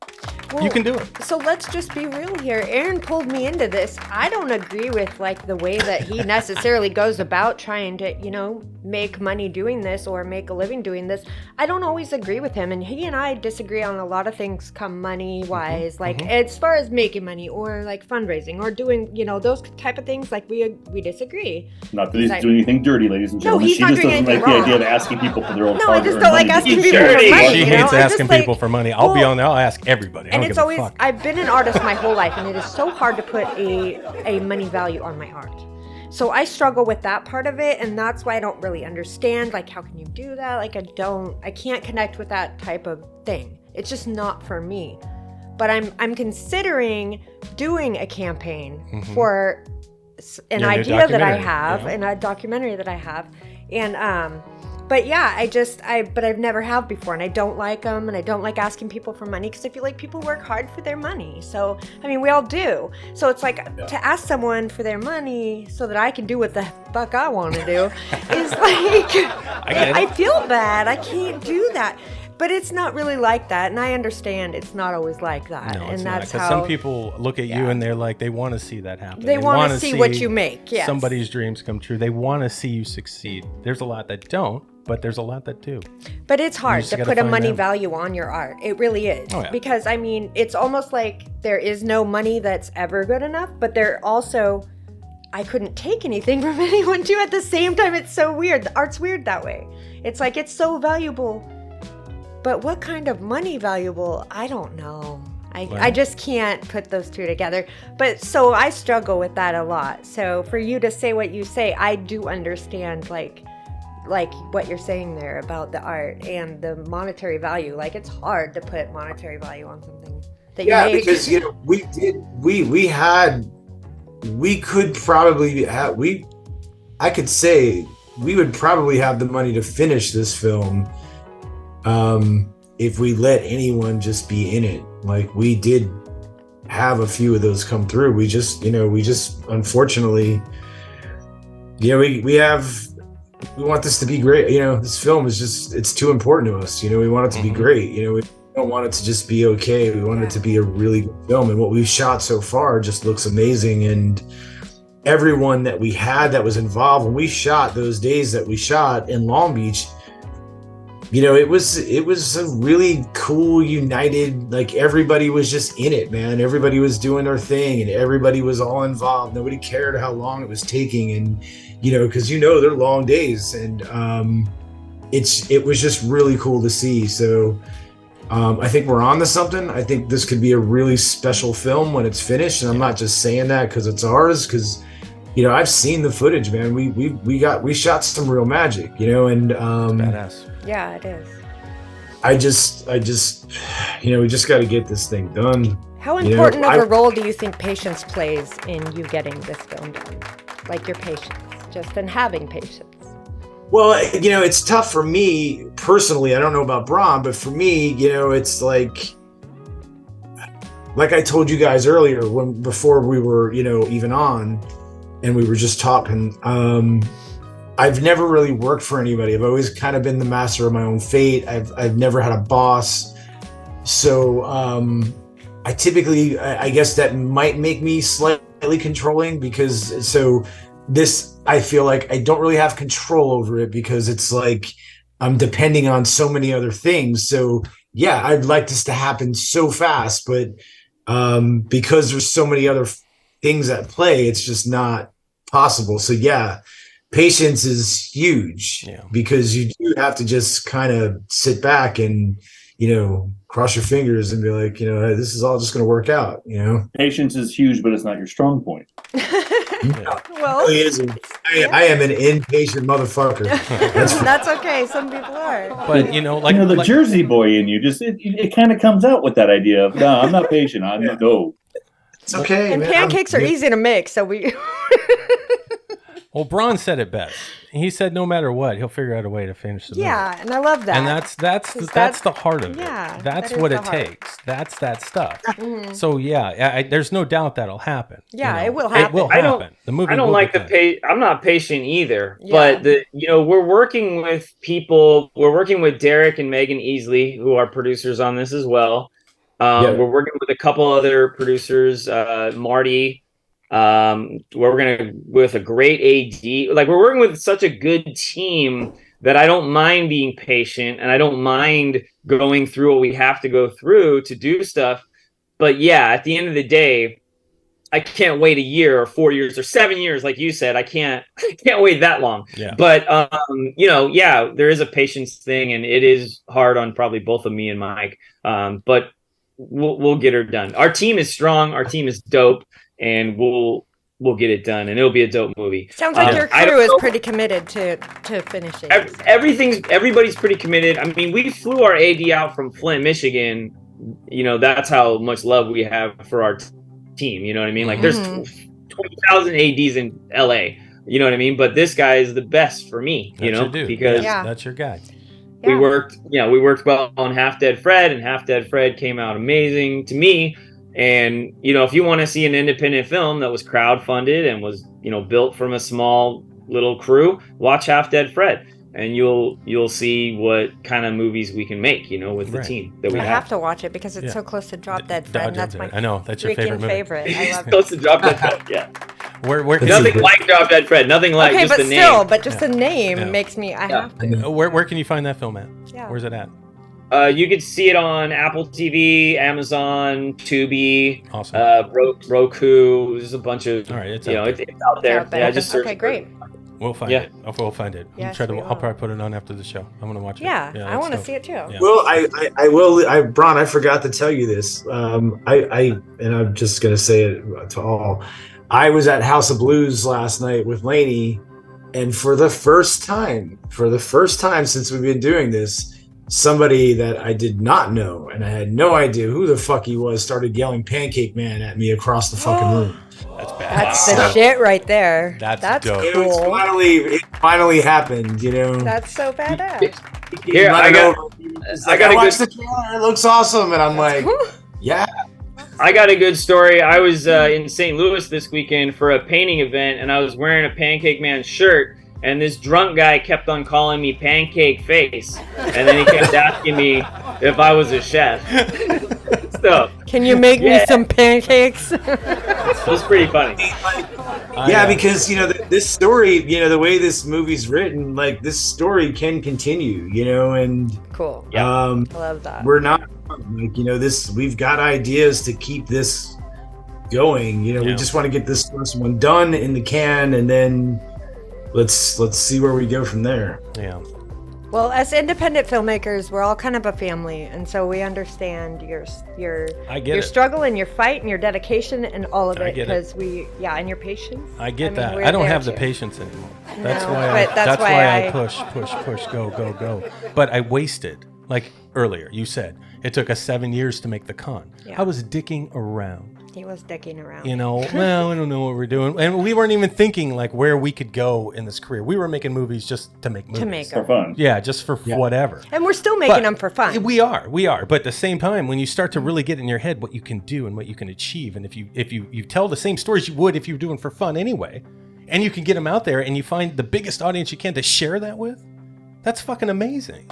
Well, you can do it. So let's just be real here. Aaron pulled me into this. I don't agree with like the way that he necessarily goes about trying to, make money doing this or make a living doing this. I don't always agree with him. And he and I disagree on a lot of things come money wise, as far as making money or like fundraising or doing, those type of things. Like we disagree. Not that he's doing anything dirty, ladies and gentlemen. He's not doing anything like wrong. the idea of asking people for their own No, I just don't like asking people for money. She hates asking people for money. I'll be on there. I'll ask everybody. And it's always, I've been an artist my whole life, and it is so hard to put a money value on my art. So I struggle with that part of it, and that's why I don't really understand, like, how can you do that? Like, I can't connect with that type of thing. It's just not for me. But I'm considering doing a campaign for an idea that I have, and a documentary that I have. And, but yeah, but I've never have before, and I don't like them, and I don't like asking people for money because I feel like people work hard for their money. So, I mean, we all do. So it's like to ask someone for their money so that I can do what the fuck I want to do is like, I feel bad. I can't do that. But it's not really like that, and I understand it's not always like that. No, and it's that's not, how some people look at you and they're like, they want to see that happen. They want to see what you make. Yes. Somebody's dreams come true. They want to see you succeed. There's a lot that don't, but there's a lot that do. But it's hard to put a money value on your art. It really is. Oh, yeah. Because, I mean, it's almost like there is no money that's ever good enough, but there also, I couldn't take anything from anyone too at the same time. It's so weird. The art's weird that way. It's like, it's so valuable. But what kind of money valuable? I don't know. I just can't put those two together. But so I struggle with that a lot. So for you to say what you say, I do understand like what you're saying there about the art and the monetary value. Like it's hard to put monetary value on something that you make. Because I could say we would probably have the money to finish this film if we let anyone just be in it. Like we did have a few of those come through. We just unfortunately, we want this to be great. This film is just, it's too important to us. We want it to be great. We don't want it to just be okay. We want it to be a really good film. And what we've shot so far just looks amazing. And everyone that we had that was involved when we shot those days that we shot in Long Beach, it was a really cool, united, like everybody was just in it, man. Everybody was doing their thing and everybody was all involved. Nobody cared how long it was taking. And, because they're long days, and it was just really cool to see. So I think we're on to something. I think this could be a really special film when it's finished. And I'm not just saying that because it's ours, because I've seen the footage, man. We shot some real magic, and badass. Yeah, it is. I just we just got to get this thing done. How You know, important of I- a role do you think patience plays in you getting this film done? Like your patience, just in having patience. Well, it's tough for me personally. I don't know about Bron, but for me, it's like I told you guys earlier before we were, even on, and we were just talking. I've never really worked for anybody. I've always kind of been the master of my own fate. I've never had a boss, so I typically, I guess that might make me slightly controlling because this, I feel like I don't really have control over it because it's like I'm depending on so many other things. So yeah, I'd like this to happen so fast, but because there's so many other things at play, it's just not possible. So yeah, patience is huge because you do have to just kind of sit back and, cross your fingers and be like, hey, this is all just going to work out, Patience is huge, but it's not your strong point. Well, really isn't. I am an impatient motherfucker. that's okay. Some people are. But the Jersey boy in you just it kind of comes out with that idea of no, I'm not patient. I'm no. It's okay. And man. pancakes are easy to make, so we. Well, Bron said it best. He said no matter what, he'll figure out a way to finish the movie. Yeah, and I love that. And that's the heart of yeah, it. That's that is what the it heart. takes. That's that stuff. So yeah, there's no doubt that'll happen. Yeah, it will happen. It will happen. The movie. I don't will like get the done. I'm not patient either. Yeah. But we're working with people. We're working with Derek and Megan Easley, who are producers on this as well. We're working with a couple other producers, Marty. We're working with a great AD. Like, we're working with such a good team that I don't mind being patient and I don't mind going through what we have to go through to do stuff. But yeah, at the end of the day, I can't wait a year or 4 years or 7 years, like you said. I can't wait that long. Yeah. But there is a patience thing, and it is hard on probably both of me and Mike. But we'll get her done. Our team is strong. Our team is dope, and we'll get it done, and it'll be a dope movie. Sounds like your crew is pretty committed to finishing. Everybody's pretty committed. I mean, we flew our AD out from Flint, Michigan. That's how much love we have for our team. You know what I mean? Like, there's 20,000 ADs in LA. You know what I mean? But this guy is the best for me. That's your dude. Because that's your guy. we worked well on Half Dead Fred, and Half Dead Fred came out amazing to me. And if you want to see an independent film that was crowdfunded and was built from a small little crew, watch Half Dead Fred, and you'll see what kind of movies we can make with the team that we I have. have to watch it because it's so close to Drop Dead Fred. That's my I know that's your favorite movie. I love Close it. to Drop Dead Fred, yeah. Where can Nothing like Drop Dead Fred. Nothing like Okay, just but the still, name. but just the name makes me. I have to. Where can you find that film at? Yeah. Where's it at? You could see it on Apple TV, Amazon, Tubi, Awesome. Roku. There's a bunch of. All right, it's it's out there. out there. Yeah, just search. Okay, great. We'll find it. We'll find it. Yes, I'll we will. probably put it on after the show. I'm gonna watch it. Yeah, I want to dope. see it too. Yeah. Well, I will. Bron, I forgot to tell you this. And I'm just gonna say it to all. I was at House of Blues last night with Lainey, and for the first time since we've been doing this, somebody that I did not know and I had no idea who the fuck he was started yelling "Pancake Man" at me across the fucking room. That's bad. That's the shit right there. That's dope. It was cool. it finally happened. That's so badass. Here, I got watched the trailer. It looks awesome, and I'm like, yeah. I got a good story. I was in St. Louis this weekend for a painting event, and I was wearing a Pancake Man shirt, and this drunk guy kept on calling me Pancake Face, and then he kept asking me if I was a chef. So, can you make me some pancakes? It was pretty funny. Yeah, because this story, the way this movie's written, like this story can continue, and Cool. Yeah. I love that. we're not like this. We've got ideas to keep this going. We just want to get this first one done in the can, and then let's see where we go from there. Yeah. Well, as independent filmmakers, we're all kind of a family, and so we understand your struggle and your fight and your dedication and all of it because and your patience. I get that. we're I don't there have the too. patience anymore. No, That's but why that's why I push, go. But I wasted Like earlier, you said it took us 7 years to make The Con. Yeah. I was dicking around. He was dicking around. You know, well, I don't know what we're doing. And we weren't even thinking like where we could go in this career. We were making movies just to make movies. To make For them. fun. Yeah, just for whatever. And we're still making But them for fun. We are. But at the same time, when you start to really get in your head what you can do and what you can achieve, and if you tell the same stories you would if you were doing for fun anyway, and you can get them out there and you find the biggest audience you can to share that with, that's fucking amazing.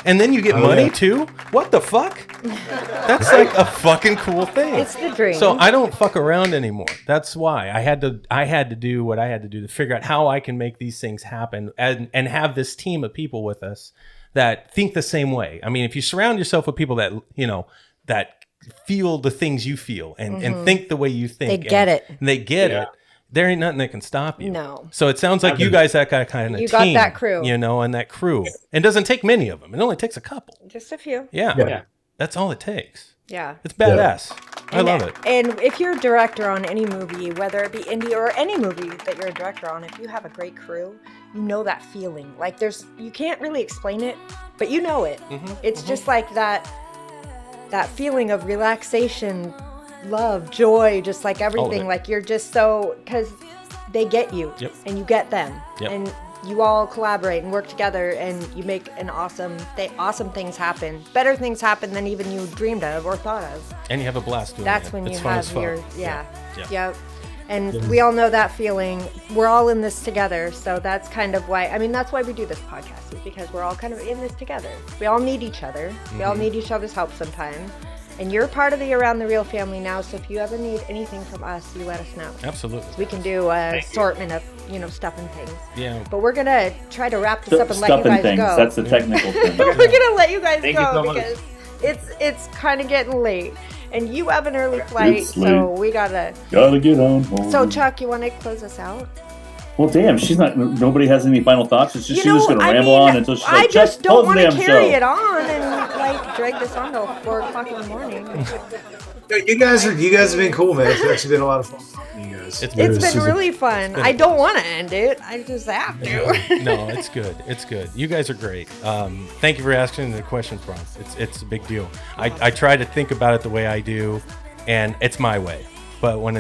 And then you get money too? What the fuck? That's like a fucking cool thing. It's the dream. So I don't fuck around anymore. That's why I had to do what I had to do to figure out how I can make these things happen and have this team of people with us that think the same way. I mean, if you surround yourself with people that, you know, that feel the things you feel and think the way you think. They get it. And they get it. There ain't nothing that can stop you. No. So it sounds like you guys that got kind of You team. got that crew. You know, and that crew. It doesn't take many of them. It only takes a couple. Just a few. Yeah. That's all it takes. Yeah. It's badass. I love it. And if you're a director on any movie, whether it be indie or any movie that you're a director on, if you have a great crew, you know that feeling. Like you can't really explain it, but you know it. It's just like that feeling of relaxation, love, joy, just like everything. Like you're just so, because they get you and you get them. And you all collaborate and work together and you make an awesome things happen. Better things happen than even you dreamed of or thought of. And you have a blast doing That's it. when It's you fun have as fuck. your, yep. And we all know that feeling. We're all in this together. So that's kind of why, that's why we do this podcast, is because we're all kind of in this together. We all need each other. We all need each other's help sometimes. And you're part of the Around the Real family now, so if you ever need anything from us, you let us know. Absolutely. We can do an assortment of, stuff and things. Yeah. But we're going to try to wrap this up and let you guys things. go. That's the technical thing. We're going to let you guys Thank you go so much. because it's kind of getting late. And you have an early flight, It's so late. we got to... Gotta get on home. So, Chuck, you want to close us out? Well, damn, nobody has any final thoughts. It's just You she's just know, gonna I ramble mean, on until she's I like, just don't want to damn carry show. it on and like drag this on till 4 o'clock in the morning. You guys have been cool, man. It's actually been a lot of fun talking to you guys. It's It's been really fun. I don't want to end it. I just have to. No, it's good. It's good. You guys are great. Thank you for asking the questions, Bron. It's a big deal. I try to think about it the way I do, and it's my way. But when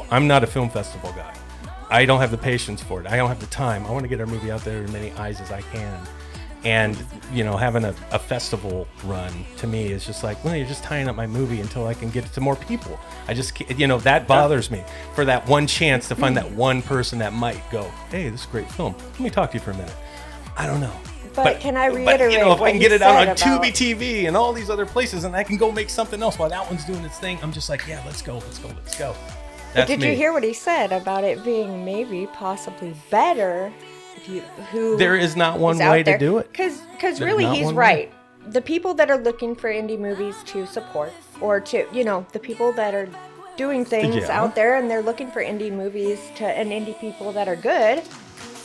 I'm not a film festival guy. I don't have the patience for it. I don't have the time. I want to get our movie out there in many eyes as I can. And, having a festival run to me is just like, well, you're just tying up my movie until I can get it to more people. I just, that bothers me for that one chance to find that one person that might go, hey, this is a great film. Let me talk to you for a minute. I don't know. But can I reiterate if what I can get he it out on said about- Tubi TV and all these other places and I can go make something else while that one's doing its thing, I'm just like, yeah, let's go. But That's did me. you hear what he said about it being maybe possibly better if you There is not one is out way there? to do it. Because really not he's one right. The people that are looking for indie movies to support, or to the people that are doing things Yeah. out there and they're looking for indie movies and indie people that are good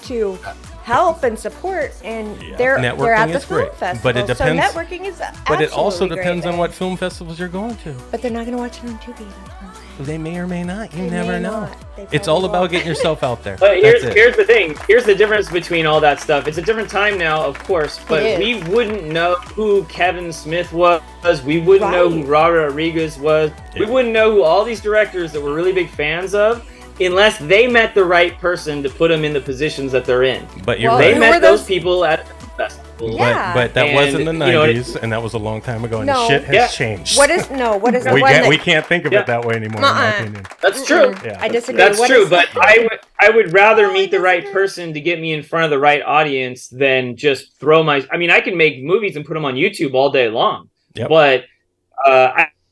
to help and support, and they're at Networking the is film great, festival. but it depends. So networking is But it also absolutely depends great on what film festivals you're going to. But they're not going to watch it on Tubi. That's what I'm saying. They may or may not. You They never may know. not. They It's all probably about won't. getting yourself out there. But That's it. here's the thing. Here's the difference between all that stuff. It's a different time now, of course, but It we is. wouldn't know who Kevin Smith was. We wouldn't know who Right. Robert Rodriguez was. We Yeah. wouldn't know who all these directors that we're really big fans of unless they met the right person to put them in the positions that they're in. But you're Well, They right. who met were those those- people at the festival. Yeah. But that was in the And, you know, 90s, and that was a long time ago, and No. shit has Yeah. changed. What is the one we that... can't think of Yeah. it that way anymore, in my Uh-uh. opinion. That's true. Yeah. I disagree. That's What true, is- but I would rather No, I meet the right disagree. person to get me in front of the right audience than just throw my. I mean, I can make movies and put them on YouTube all day long, Yep. but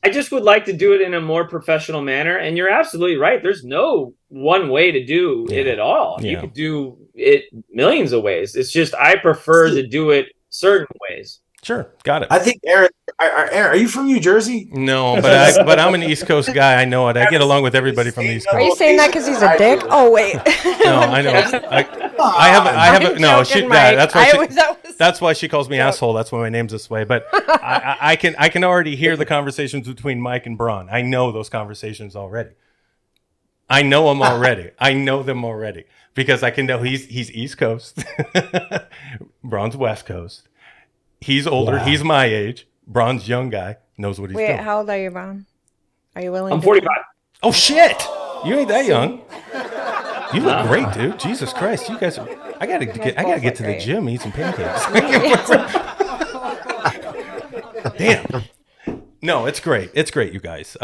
I just would like to do it in a more professional manner. And you're absolutely right. There's no one way to do it at all. You Yeah. could do it millions of ways. It's just I prefer to do it certain ways. Sure, got it. I think Aaron, are you from New Jersey? No, but I'm an East Coast guy. I know it. I get along with everybody from the East Are you Coast. saying that because he's a dick? Oh, wait. No, I know. I haven't. No, she. joking, Yeah, Mike. that's why. that was That's why she calls me asshole. That's why my name's this way. But I can already hear the conversations between Mike and Bron. I know those conversations already. I know them already. I know them already because I can know he's East Coast, Bron's West Coast, He's older. Wow. He's my age. Bron's young guy. Knows what he's Wait, doing. how old are you, Bron? Are you willing? I'm 45. Oh, shit. You ain't that young. You look great, dude. Jesus Christ. You guys are... I gotta get to the gym, eat some pancakes. Damn. No, it's great. It's great, you guys.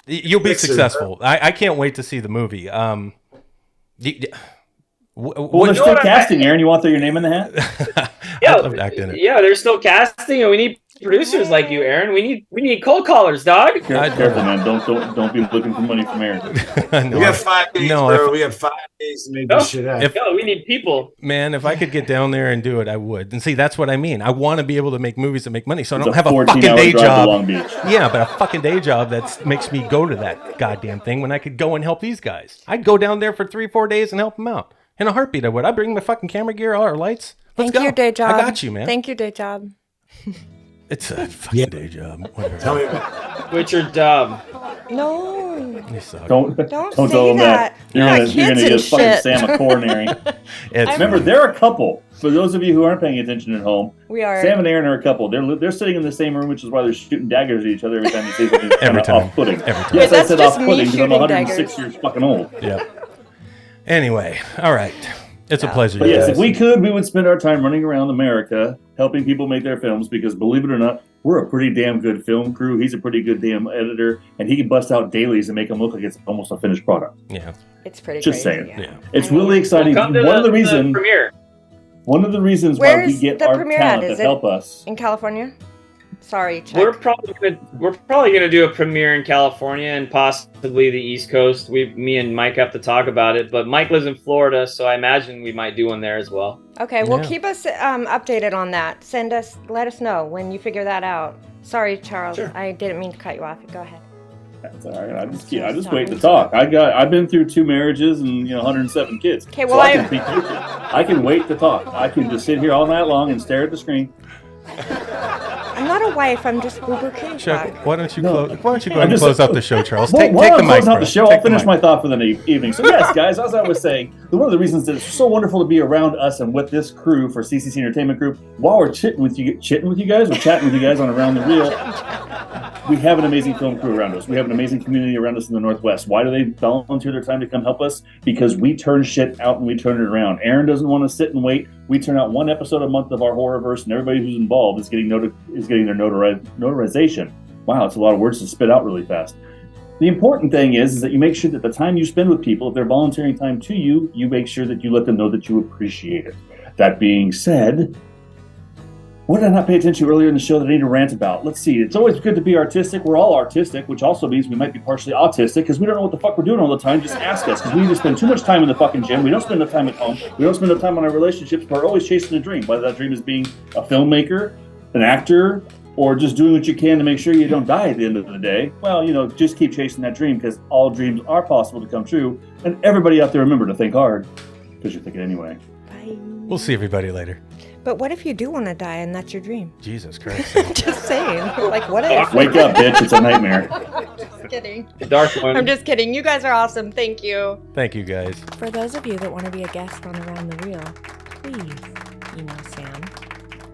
You'll be successful. I can't wait to see the movie. Well, they're still casting, Aaron. You want to throw your name in the hat? Yeah, I'd love to act in it. Yeah, they're still casting, and we need producers like you, Aaron. We need cold callers, dog. Careful, man. Don't be looking for money from Aaron. No, We have 5 days, bro. We have 5 days to make this shit happen. No, we need people. Man, if I could get down there and do it, I would. And see, that's what I mean. I want to be able to make movies that make money, so I don't It's have a 14-hour fucking day drive to job. Long Beach. Yeah, but a fucking day job that makes me go to that goddamn thing when I could go and help these guys. I'd go down there for 3-4 days and help them out. In a heartbeat, I would. I'd bring my fucking camera gear, all our lights. Let's Thank go. you, day job. I got you, man. Thank you, day job. It's a fucking day job. Whatever. Tell me about Quit your job. No. You suck. Don't Say tell them that. that. You're You got gonna kids give and fucking shit. Sam a coronary. It's Remember, they're a couple. For those of you who aren't paying attention at home, We are. Sam and Aaron are a couple. They're sitting in the same room, which is why they're shooting daggers at each other every time you say something Every time. off-putting. Every time. Yes, Wait, I that's said just me off-putting because I'm shooting 106 daggers. years fucking old. Yeah. Anyway, all right. It's a pleasure. But you yes, guys. if we could, we would spend our time running around America helping people make their films because, believe it or not, we're a pretty damn good film crew. He's a pretty good damn editor, and he can bust out dailies and make them look like it's almost a finished product. Yeah. It's pretty Just crazy. saying. Yeah. It's I mean, really exciting. Come to One of the the premiere. One of the reasons why we Where's get the our premiere talent at? to Is it help us. in California? Sorry, Chuck. We're probably gonna do a premiere in California and possibly the East Coast. Me and Mike have to talk about it, but Mike lives in Florida, so I imagine we might do one there as well. Okay, well, Yeah. keep us updated on that. Let us know when you figure that out. Sorry, Charles. Sure. I didn't mean to cut you off. Go ahead. That's all right. I just wait to talk. I've been through 2 marriages and 107 kids. Okay, well, so I can be patient. I can wait to talk. I can just sit here all night long and stare at the screen. I'm not a wife. I'm just Boo King. Chuck, why don't you No. go ahead and just- close out the show, Charles? Well, Take while the I'm mic, closing out bro. the show, Take I'll finish mic. my thought for the evening. So yes, guys, as I was saying, one of the reasons that it's so wonderful to be around us and with this crew for CCC Entertainment Group, while we're chatting with you guys on Around the Reel, we have an amazing film crew around us. We have an amazing community around us in the Northwest. Why do they volunteer their time to come help us? Because we turn shit out and we turn it around. Aaron doesn't want to sit and wait. We turn out 1 episode a month of our horrorverse, and everybody who's involved is getting their notarization. Wow, it's a lot of words to spit out really fast. The important thing is that you make sure that the time you spend with people, if they're volunteering time to you, you make sure that you let them know that you appreciate it. That being said, what did I not pay attention to earlier in the show that I need to rant about? Let's see. It's always good to be artistic. We're all artistic, which also means we might be partially autistic because we don't know what the fuck we're doing all the time. Just ask us because we either spend too much time in the fucking gym. We don't spend enough time at home. We don't spend enough time on our relationships. We're always chasing a dream, whether that dream is being a filmmaker, an actor, or just doing what you can to make sure you don't die at the end of the day. Well, just keep chasing that dream because all dreams are possible to come true. And everybody out there, remember to think hard because you're thinking anyway. Bye. We'll see everybody later. But what if you do want to die and that's your dream? Jesus Christ. Just saying. Like, what if? Wake up, bitch. It's a nightmare. Just kidding. The dark one. I'm just kidding. You guys are awesome. Thank you. Thank you, guys. For those of you that want to be a guest on Around the Reel, please email Sam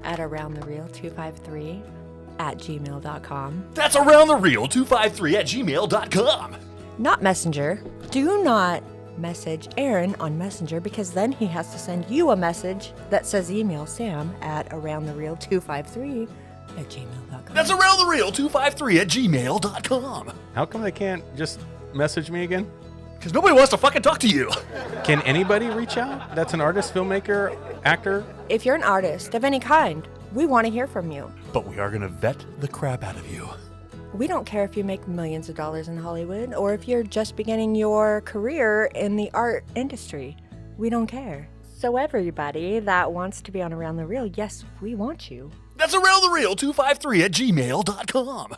at aroundthereal253@gmail.com. That's aroundthereal253@gmail.com. Not Messenger. Do not message Aaron on Messenger because then he has to send you a message that says email Sam at aroundthereal253@gmail.com. That's aroundthereal253@gmail.com. How come they can't just message me again? Because nobody wants to fucking talk to you. Can anybody reach out? That's an artist, filmmaker, actor? If you're an artist of any kind, we want to hear from you. But we are going to vet the crap out of you. We don't care if you make millions of dollars in Hollywood or if you're just beginning your career in the art industry. We don't care. So everybody that wants to be on Around the Reel, yes, we want you. That's aroundthereal253@gmail.com.